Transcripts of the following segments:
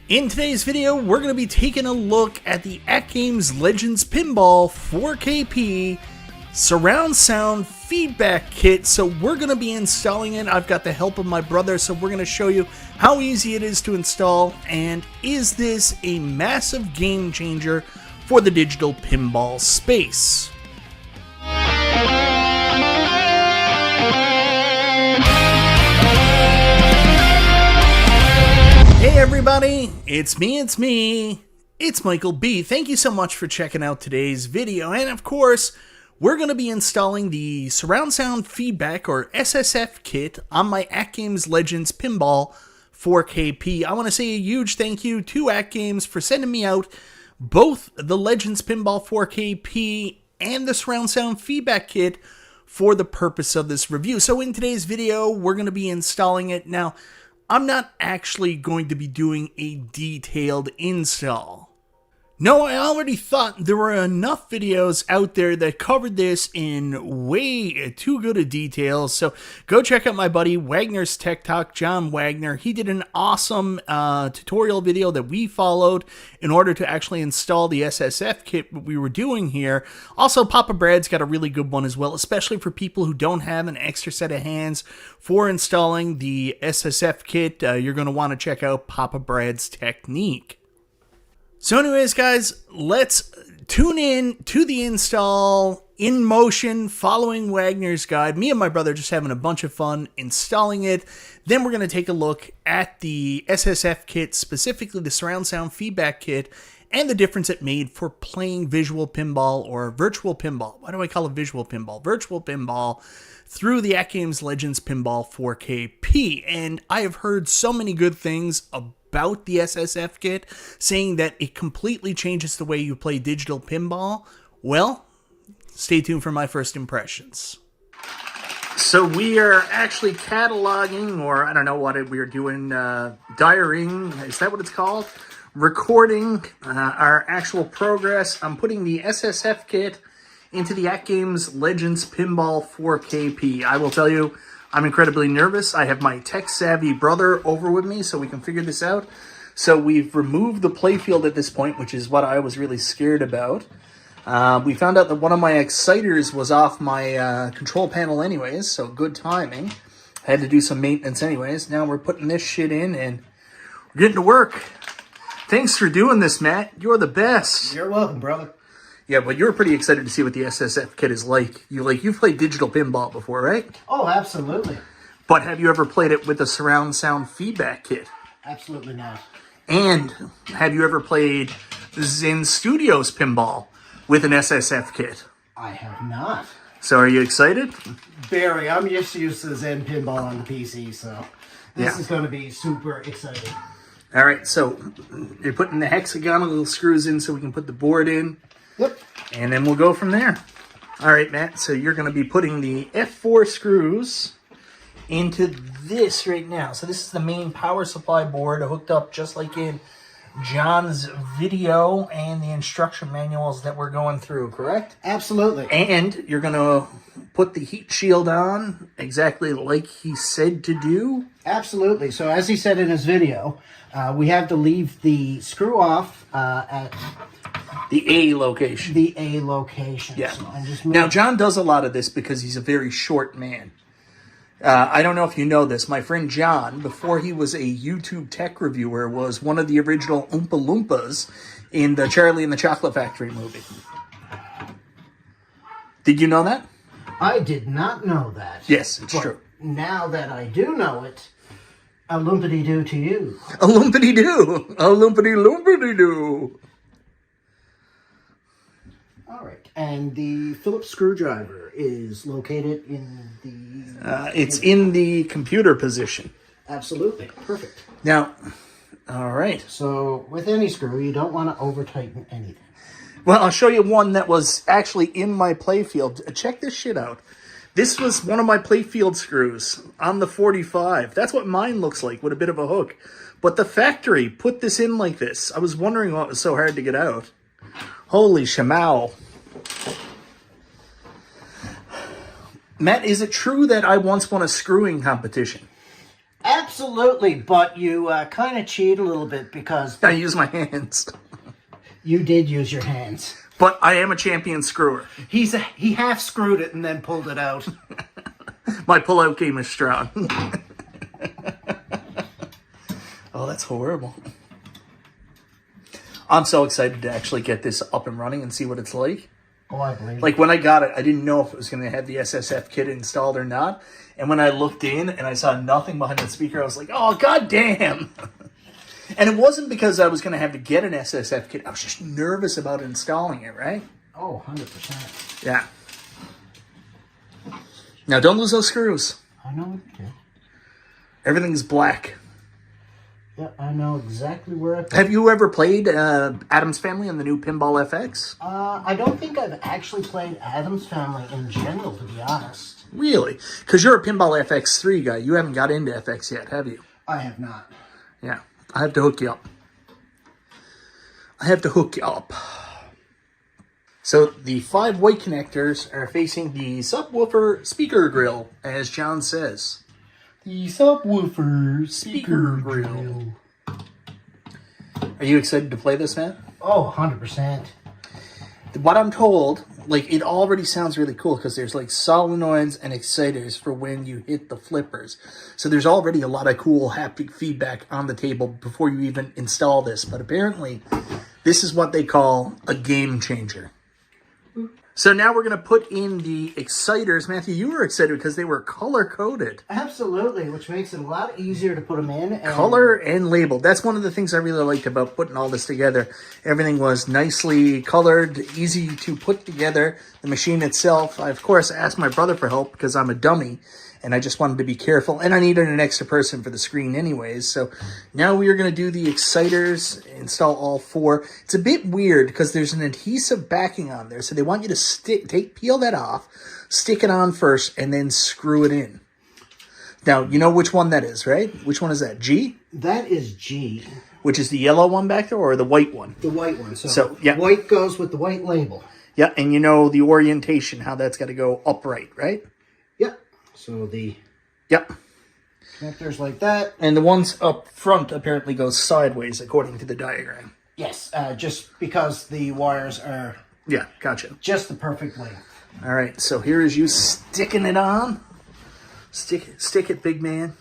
In today's video, we're going to be taking a look at the AtGames Legends Pinball 4KP surround sound feedback kit. So we're going to be installing it. I've got the help of my brother, so we're going to show you how easy it is to install, and is this a massive game changer for the digital pinball space. Hey everybody, it's me, it's Michael B. Thank you so much for checking out today's video, and of course, we're going to be installing the surround sound feedback, or SSF kit, on my AtGames Legends Pinball 4KP. I want to say a huge thank you to AtGames for sending me out both the Legends Pinball 4KP and the surround sound feedback kit for the purpose of this review. So in today's video, we're going to be installing it. Now, I'm not actually going to be doing a detailed install. No, I already thought there were enough videos out there that covered this in way too good a detail, so go check out my buddy Wagner's Tech Talk, John Wagner. He did an awesome tutorial video that we followed in order to actually install the SSF kit we were doing here. Also, Papa Brad's got a really good one as well, especially for people who don't have an extra set of hands for installing the SSF kit. You're going to want to check out Papa Brad's technique. So anyways, guys, let's tune in to the install in motion, following Wagner's guide. Me and my brother just having a bunch of fun installing it. Then we're going to take a look at the SSF kit, specifically the surround sound feedback kit, and the difference it made for playing visual pinball, or virtual pinball. Why do I call it visual pinball? Virtual pinball through the AtGames Legends Pinball 4KP. And I have heard so many good things about the SSF kit, saying that it completely changes the way you play digital pinball. Well, stay tuned for my first impressions. So we are actually cataloging, or I don't know what we're doing, diarying, is that what it's called? Recording our actual progress. I'm putting the SSF kit into the AtGames Legends Pinball 4KP. I will tell you, I'm incredibly nervous. I have my tech-savvy brother over with me so we can figure this out. So we've removed the playfield at this point, which is what I was really scared about. We found out that one of my exciters was off my control panel anyways, so good timing. I had to do some maintenance anyways. Now we're putting this shit in and we're getting to work. Thanks for doing this, Matt. You're the best. You're welcome, brother. Yeah, but you're pretty excited to see what the SSF kit is like. You've played digital pinball before, right? Oh, absolutely. But have you ever played it with a surround sound feedback kit? Absolutely not. And have you ever played Zen Studios pinball with an SSF kit? I have not. So are you excited? Barry, I'm just used to Zen pinball on the PC, so this is going to be super exciting. All right, so you're putting the hexagonal little screws in so we can put the board in. Yep. And then we'll go from there. All right, Matt, so you're going to be putting the F4 screws into this right now. So this is the main power supply board hooked up just like in John's video and the instruction manuals that we're going through, correct? Absolutely. And you're going to put the heat shield on exactly like he said to do? Absolutely. So as he said in his video, we have to leave the screw off at the A location. The A location. Yeah. So now, John does a lot of this because he's a very short man. I don't know if you know this. My friend John, before he was a YouTube tech reviewer, was one of the original Oompa Loompas in the Charlie and the Chocolate Factory movie. Did you know that? I did not know that. Yes, it's true. Now that I do know it, a lumpity-doo to you. A lumpity-doo. A lumpity-lumpity-doo. All right, and the Phillips screwdriver is located in the... it's in the computer position. Absolutely, perfect. Now, all right. So, with any screw, you don't want to over-tighten anything. Well, I'll show you one that was actually in my playfield. Check this shit out. This was one of my playfield screws on the 45. That's what mine looks like, with a bit of a hook. But the factory put this in like this. I was wondering what was so hard to get out. Holy shamow. Matt, is it true that I once won a screwing competition? Absolutely. Absolutely, but you kind of cheat a little bit because I use my hands. you did use your hands. But I am a champion screwer. He half screwed it and then pulled it out. My pull-out game is strong. Oh, that's horrible. I'm so excited to actually get this up and running and see what it's like. Oh, I believe Like, when I got it, I didn't know if it was going to have the SSF kit installed or not. And when I looked in and I saw nothing behind the speaker, I was like, oh, goddamn. And it wasn't because I was going to have to get an SSF kit. I was just nervous about installing it, right? Oh, 100%. Yeah. Now, don't lose those screws. I know it did. Everything's black. Yeah, I know exactly where I put it. Have you ever played Addams Family on the new Pinball FX? I don't think I've actually played Addams Family in general, to be honest. Really? Because you're a Pinball FX3 guy. You haven't got into FX yet, have you? I have not. Yeah. I have to hook you up. So the 5 white connectors are facing the subwoofer speaker grill, as John says. The subwoofer speaker grill. Are you excited to play this, man? Oh, 100%. What I'm told, like, it already sounds really cool because there's, like, solenoids and exciters for when you hit the flippers. So there's already a lot of cool haptic feedback on the table before you even install this. But apparently, this is what they call a game changer. So now we're going to put in the exciters. Matthew, you were excited because they were color-coded. Absolutely, which makes it a lot easier to put them in. And color and labeled. That's one of the things I really liked about putting all this together. Everything was nicely colored, easy to put together. The machine itself, I, of course, asked my brother for help because I'm a dummy. And I just wanted to be careful. And I needed an extra person for the screen anyways. So now we are going to do the exciters, install all 4. It's a bit weird because there's an adhesive backing on there. So they want you to peel that off, stick it on first, and then screw it in. Now, you know which one that is, right? Which one is that? G? That is G. Which is the yellow one back there or the white one? The white one. So yeah. White goes with the white label. Yeah, and you know the orientation, how that's got to go upright, right? Yep. So the connectors like that. And the ones up front apparently go sideways according to the diagram. Yes, just because the wires are gotcha. Just the perfect length. All right, so here is you sticking it on. Stick it, big man.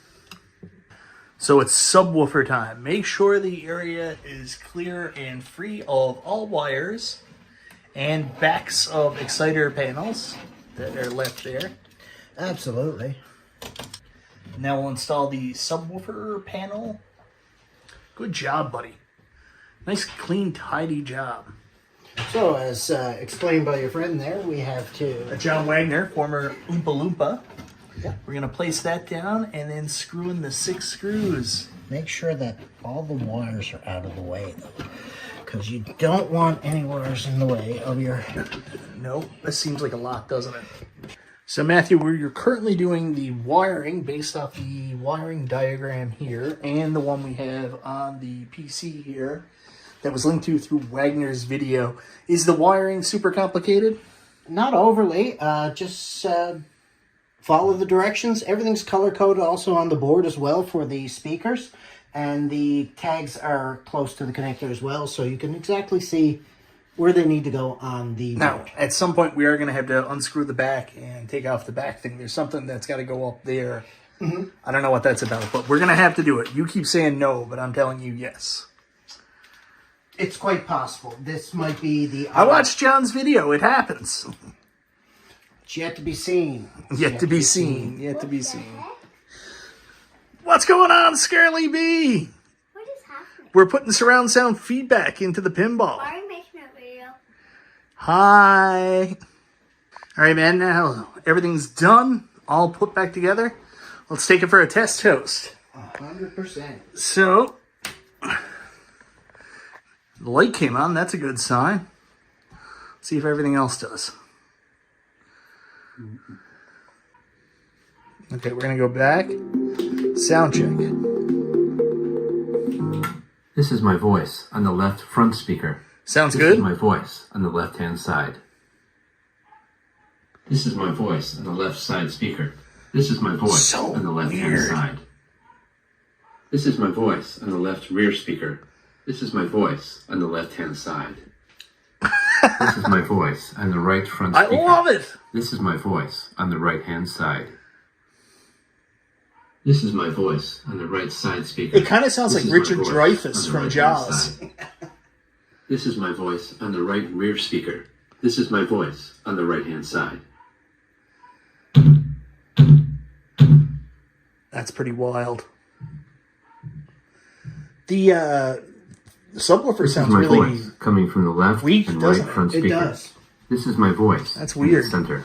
So it's subwoofer time. Make sure the area is clear and free of all wires and backs of exciter panels that are left there. Absolutely. Now we'll install the subwoofer panel. Good job, buddy. Nice, clean, tidy job. So, as explained by your friend there, we have to... John Wagner, former Oompa Loompa. Yep. We're going to place that down and then screw in the 6 screws. Make sure that all the wires are out of the way, though. Because you don't want any wires in the way of your... Nope. This seems like a lot, doesn't it? So, Matthew, we're currently doing the wiring based off the wiring diagram here and the one we have on the PC here that was linked to through Wagner's video. Is the wiring super complicated? Not overly. Just follow the directions. Everything's color-coded also on the board as well for the speakers. And the tags are close to the connector as well, so you can exactly see where they need to go on the Now, board. at some point, we are going to have to unscrew the back and take off the back thing. There's something that's got to go up there. Mm-hmm. I don't know what that's about, but we're going to have to do it. You keep saying no, but I'm telling you yes. It's quite possible. This might be the... I watched John's video. It happens. It's yet to be seen. Yet to be seen. Yet to be seen. What's going on, Scarly B? What is happening? We're putting surround sound feedback into the pinball. Why are you making a video? Hi. All right, man. Now everything's done. All put back together. Let's take it for a test toast. 100%. So, the light came on. That's a good sign. Let's see if everything else does. Okay, we're going to go back. Sound check. This is my voice on the left front speaker. Sounds This good. is my voice on the left-hand side. This is my voice on the left side speaker. This is my voice So on the left-hand weird. side. This is my voice on the left rear speaker. This is my voice on the left-hand side. This is my voice on the right front I speaker. love it. This is my voice on the right-hand side. This is my voice on the right side speaker. It kind of sounds This like is my Richard voice Dreyfuss on the from right-hand Jaws. side. This is my voice on the right rear speaker. This is my voice on the right-hand side. That's pretty wild. The subwoofer This is sounds my really voice coming from the left weak, and doesn't right it? front It speaker. does. This is my voice. That's in the weird. center.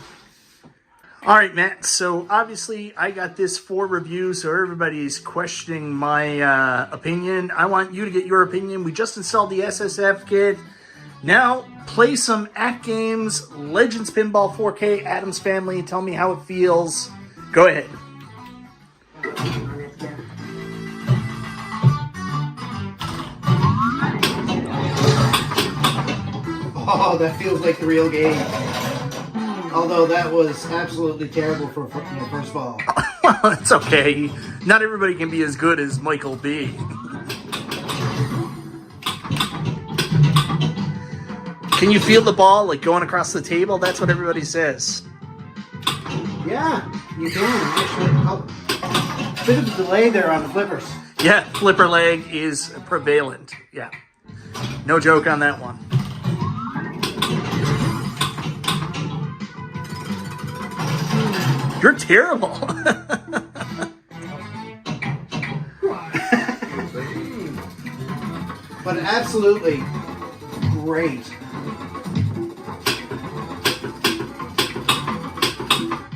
All right, Matt. So obviously I got this for review, so everybody's questioning my opinion. I want you to get your opinion. We just installed the SSF kit. Now play some AtGames Legends Pinball 4K Adams Family. Tell me how it feels. Go ahead. Oh, that feels like the real game. Although that was absolutely terrible for first ball. It's okay. Not everybody can be as good as Michael B. Can you feel the ball like going across the table? That's what everybody says. Yeah, you can. Actually, oh, bit of a delay there on the flippers. Yeah, flipper leg is prevalent. Yeah. No joke on that one. You're terrible. But absolutely great.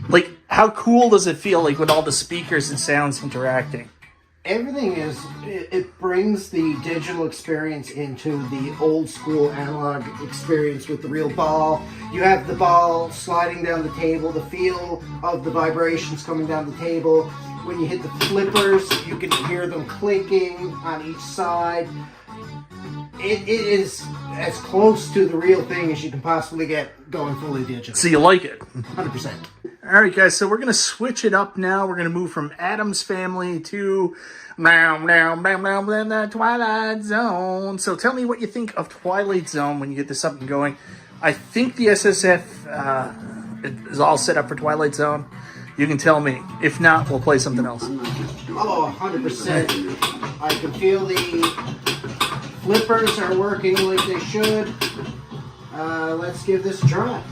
Like, how cool does it feel like with all the speakers and sounds interacting? Everything is, it brings the digital experience into the old school analog experience with the real ball. You have the ball sliding down the table, the feel of the vibrations coming down the table. When you hit the flippers, you can hear them clicking on each side. It is as close to the real thing as you can possibly get going fully digital. So you like it? 100%. All right, guys, so we're going to switch it up now. We're going to move from Adams Family to the Twilight Zone. So tell me what you think of Twilight Zone when you get this up and going. I think the SSF is all set up for Twilight Zone. You can tell me. If not, we'll play something else. Oh, 100%. I can feel the flippers are working like they should. Let's give this a try.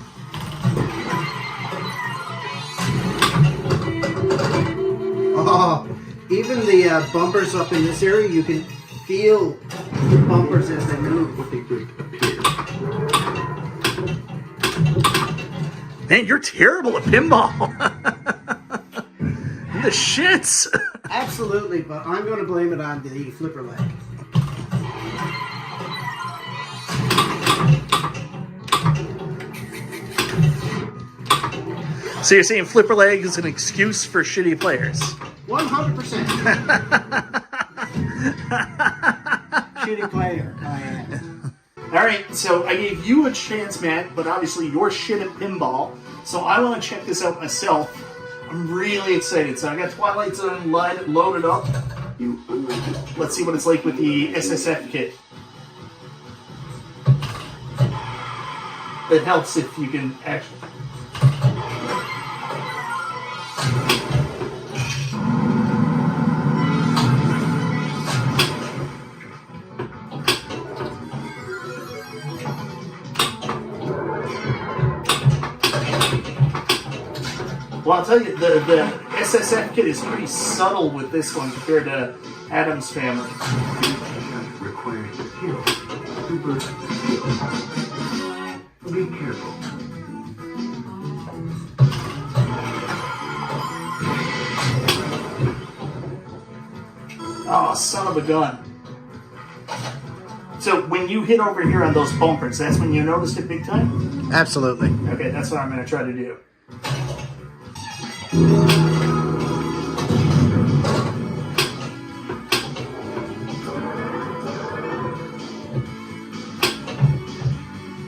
Oh, even the bumpers up in this area, you can feel the bumpers as they move. Man, you're terrible at pinball. The shits. Absolutely, but I'm going to blame it on the flipper leg. So you're saying flipper leg is an excuse for shitty players? 100%. Shitty player, I am. All right, so I gave you a chance, Matt, but obviously you're shit at pinball, so I want to check this out myself. I'm really excited. So I got Twilight Zone loaded up. Let's see what it's like with the SSF kit. It helps if you can actually... Well, I'll tell you, the SSF kit is pretty subtle with this one compared to Adams Family. Required skill. Super skill. Be careful. Oh, son of a gun. So when you hit over here on those bumpers, that's when you noticed it big time? Absolutely. Okay, that's what I'm going to try to do.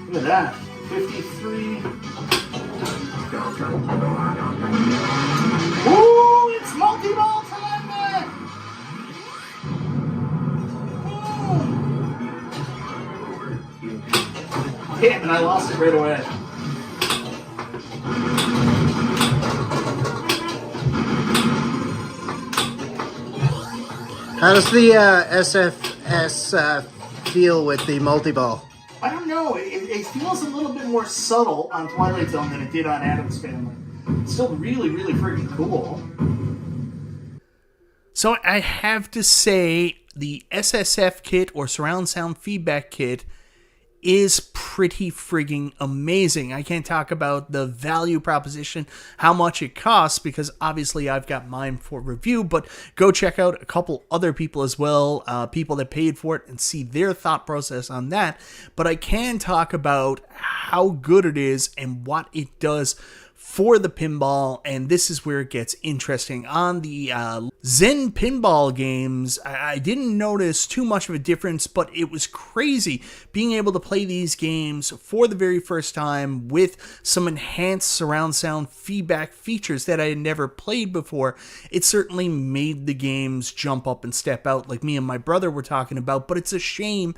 Look at that. 53. Ooh, it's multi-ball time, man! hit and I lost it right away. How does the SFS feel with the multi-ball? I don't know. It feels a little bit more subtle on Twilight Zone than it did on Addams Family. It's still really, really freaking cool. So I have to say the SSF kit or surround sound feedback kit is pretty frigging amazing. I can't talk about the value proposition, how much it costs, because obviously I've got mine for review, but go check out a couple other people as well, people that paid for it, and see their thought process on that. But I can talk about how good it is and what it does for the pinball, and this is where it gets interesting. On the Zen pinball games, I didn't notice too much of a difference, but it was crazy being able to play these games for the very first time with some enhanced surround sound feedback features that I had never played before. It certainly made the games jump up and step out like me and my brother were talking about, but it's a shame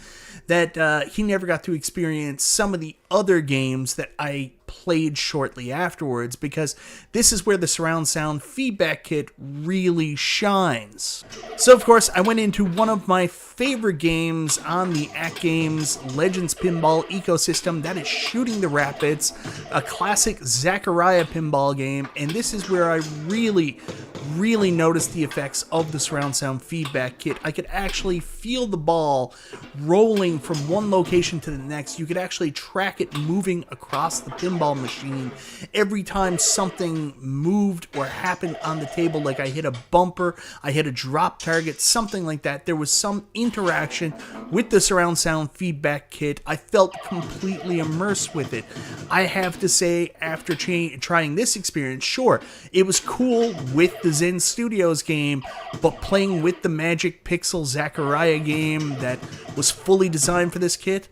that he never got to experience some of the other games that I played shortly afterwards, because this is where the surround sound feedback kit really shines. So of course I went into one of my favorite games on the AtGames Legends Pinball ecosystem, that is Shooting the Rapids, a classic Zaccaria pinball game, and this is where I really noticed the effects of the surround sound feedback kit. I could actually feel the ball rolling from one location to the next. You could actually track it moving across the pinball machine every time something moved or happened on the table, like I hit a bumper, I hit a drop target, something like that. There was some interaction with the surround sound feedback kit. I felt completely immersed with it. I have to say, after trying this experience, sure, it was cool with the Zen Studios game, but playing with the Magic Pixel Zaccaria game that was fully designed for this kit,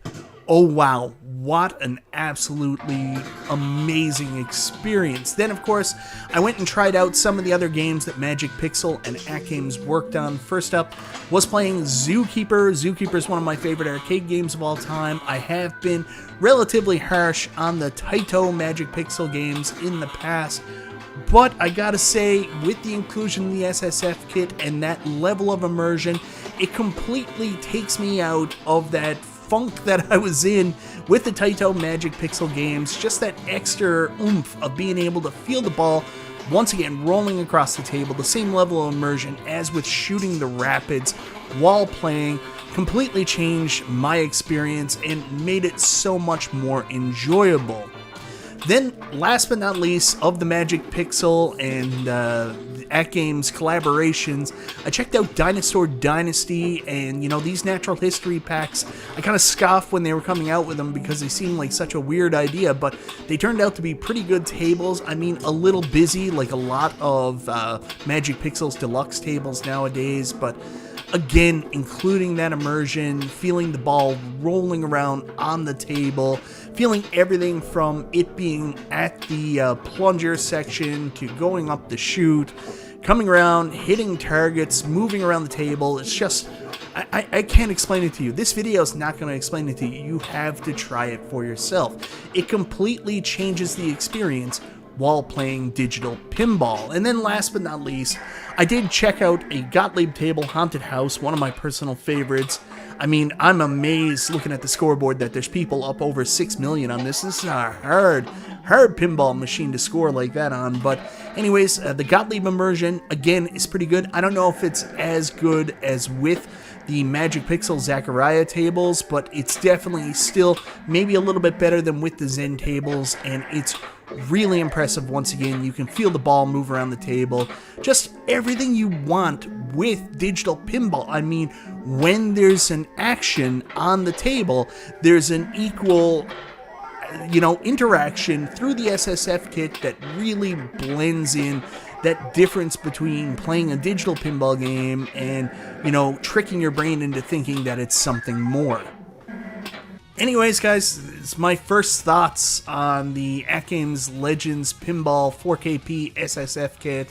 oh wow, what an absolutely amazing experience. Then, of course, I went and tried out some of the other games that Magic Pixel and AtGames worked on. First up was playing Zookeeper. Zookeeper is one of my favorite arcade games of all time. I have been relatively harsh on the Taito Magic Pixel games in the past, but I gotta say, with the inclusion of the SSF kit and that level of immersion, it completely takes me out of that funk that I was in with the Taito Magic Pixel games. Just that extra oomph of being able to feel the ball once again rolling across the table, the same level of immersion as with Shooting the Rapids while playing, completely changed my experience and made it so much more enjoyable. Then, last but not least, of the Magic Pixel and AtGames collaborations, I checked out Dinosaur Dynasty, and, you know, these natural history packs, I kind of scoffed when they were coming out with them because they seemed like such a weird idea, but they turned out to be pretty good tables. I mean, a little busy, like a lot of Magic Pixel's deluxe tables nowadays, but again, including that immersion, feeling the ball rolling around on the table, feeling everything from it being at the plunger section to going up the chute, coming around, hitting targets, moving around the table. It's just, I can't explain it to you. This video is not going to explain it to you. You have to try it for yourself. It completely changes the experience while playing digital pinball. And then last but not least, I did check out a Gottlieb Table Haunted House, one of my personal favorites. I mean, I'm amazed looking at the scoreboard that there's people up over 6 million on this. This is a hard pinball machine to score like that on. But anyways, the Gottlieb immersion, again, is pretty good. I don't know if it's as good as with the Magic Pixel Zaccaria tables, but it's definitely still maybe a little bit better than with the Zen tables, and it's really impressive. Once again, you can feel the ball move around the table. Just everything you want with digital pinball. I mean, when there's an action on the table, there's an equal, you know, interaction through the SSF kit that really blends in that difference between playing a digital pinball game and, you know, tricking your brain into thinking that it's something more. Anyways, guys, it's my first thoughts on the AtGames Legends Pinball 4KP SSF kit.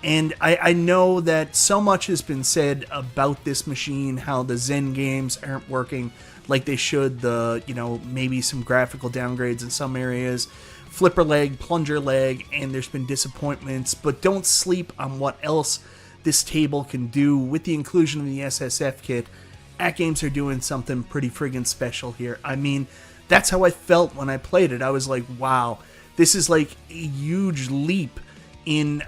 And I know that so much has been said about this machine, how the Zen games aren't working like they should, maybe some graphical downgrades in some areas, flipper leg, plunger leg, and there's been disappointments, but don't sleep on what else this table can do. With the inclusion of the SSF kit, AtGames are doing something pretty friggin' special here. I mean, that's how I felt when I played it. I was like, wow, this is like a huge leap in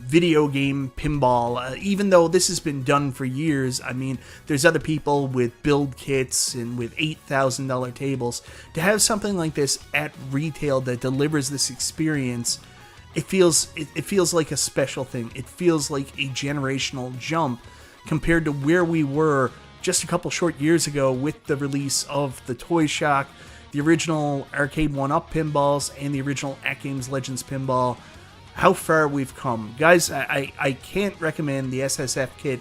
video game pinball, even though this has been done for years. I mean, there's other people with build kits and with $8,000 tables. To have something like this at retail that delivers this experience, it feels like a special thing. It feels like a generational jump compared to where we were just a couple short years ago with the release of the Toy Shock, the original Arcade 1-Up pinballs, and the original AtGames Legends Pinball. How far we've come. Guys, I can't recommend the SSF kit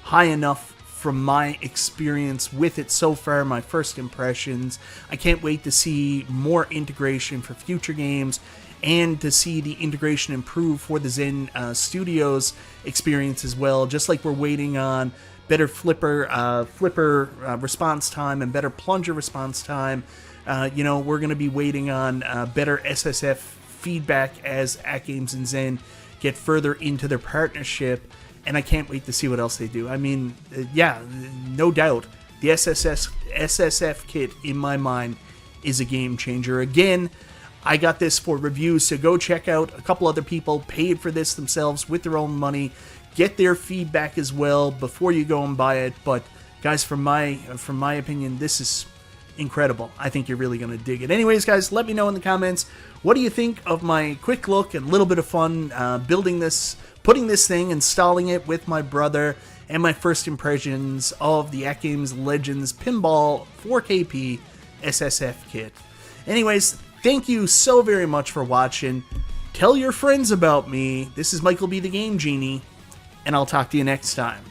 high enough from my experience with it so far, my first impressions. I can't wait to see more integration for future games and to see the integration improve for the Zen Studios experience as well, just like we're waiting on better flipper response time and better plunger response time. We're going to be waiting on better SSF feedback as AtGames and Zen get further into their partnership, and I can't wait to see what else they do. I mean, no doubt, the SSF kit, in my mind, is a game changer. Again, I got this for review, so go check out. A couple other people paid for this themselves with their own money. Get their feedback as well before you go and buy it. But guys, from my opinion, this is incredible. I think you're really going to dig it. Anyways, guys, let me know in the comments, what do you think of my quick look and a little bit of fun building this, putting this thing, installing it with my brother, and my first impressions of the AtGames Legends Pinball 4KP SSF kit. Anyways, thank you so very much for watching. Tell your friends about me. This is Michael B. the Game Genie, and I'll talk to you next time.